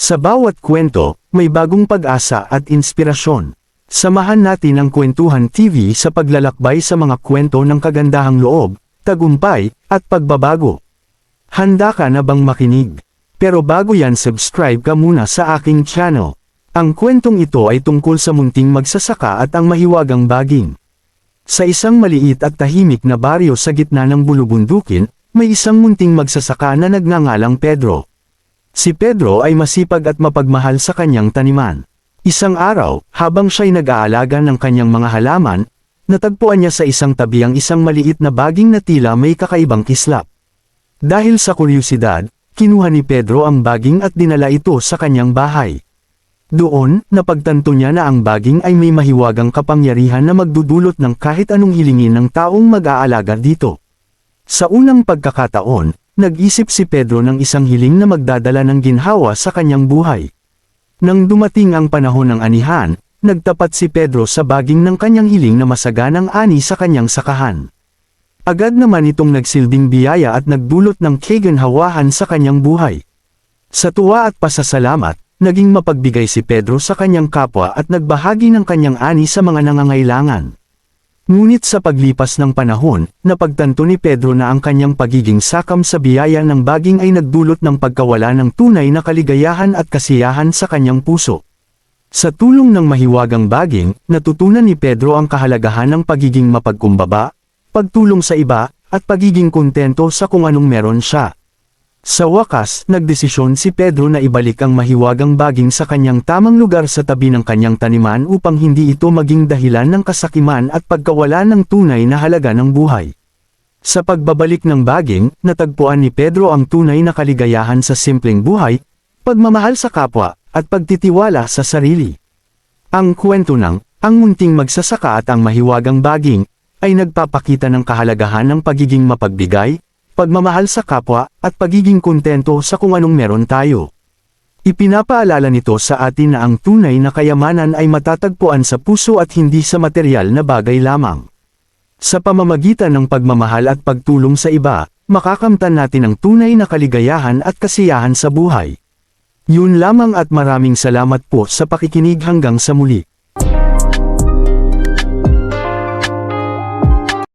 Sa bawat kwento, may bagong pag-asa at inspirasyon. Samahan natin ang Kwentuhan TV sa paglalakbay sa mga kwento ng kagandahang loob, tagumpay, at pagbabago. Handa ka na bang makinig? Pero bago yan, subscribe ka muna sa aking channel. Ang kwentong ito ay tungkol sa munting magsasaka at ang mahiwagang baging. Sa isang maliit at tahimik na baryo sa gitna ng bulubundukin, may isang munting magsasaka na nagngangalang Pedro. Si Pedro ay masipag at mapagmahal sa kanyang taniman. Isang araw, habang siya'y nag-aalaga ng kanyang mga halaman, natagpuan niya sa isang tabi ang isang maliit na baging na tila may kakaibang kislap. Dahil sa kuryusidad, kinuha ni Pedro ang baging at dinala ito sa kanyang bahay. Doon, napagtanto niya na ang baging ay may mahiwagang kapangyarihan na magdudulot ng kahit anong hilingin ng taong mag-aalaga dito. Sa unang pagkakataon, nag-isip si Pedro ng isang hiling na magdadala ng ginhawa sa kanyang buhay. Nang dumating ang panahon ng anihan, nagtapat si Pedro sa baging ng kanyang hiling na masaganang ani sa kanyang sakahan. Agad naman itong nagsilbing biyaya at nagdulot ng kaginhawahan sa kanyang buhay. Sa tuwa at pasasalamat, naging mapagbigay si Pedro sa kanyang kapwa at nagbahagi ng kanyang ani sa mga nangangailangan. Ngunit sa paglipas ng panahon, napagtanto ni Pedro na ang kanyang pagiging sakam sa biyaya ng baging ay nagdulot ng pagkawala ng tunay na kaligayahan at kasiyahan sa kanyang puso. Sa tulong ng mahiwagang baging, natutunan ni Pedro ang kahalagahan ng pagiging mapagkumbaba, pagtulong sa iba, at pagiging kontento sa kung anong meron siya. Sa wakas, nagdesisyon si Pedro na ibalik ang mahiwagang baging sa kanyang tamang lugar sa tabi ng kanyang taniman upang hindi ito maging dahilan ng kasakiman at pagkawala ng tunay na halaga ng buhay. Sa pagbabalik ng baging, natagpuan ni Pedro ang tunay na kaligayahan sa simpleng buhay, pagmamahal sa kapwa, at pagtitiwala sa sarili. Ang kwento ng Ang Munting Magsasaka at ang Mahiwagang Baging ay nagpapakita ng kahalagahan ng pagiging mapagbigay, pagmamahal sa kapwa, at pagiging kontento sa kung anong meron tayo. Ipinapaalala nito sa atin na ang tunay na kayamanan ay matatagpuan sa puso at hindi sa material na bagay lamang. Sa pamamagitan ng pagmamahal at pagtulong sa iba, makakamtan natin ang tunay na kaligayahan at kasiyahan sa buhay. Yun lamang at maraming salamat po sa pakikinig hanggang sa muli.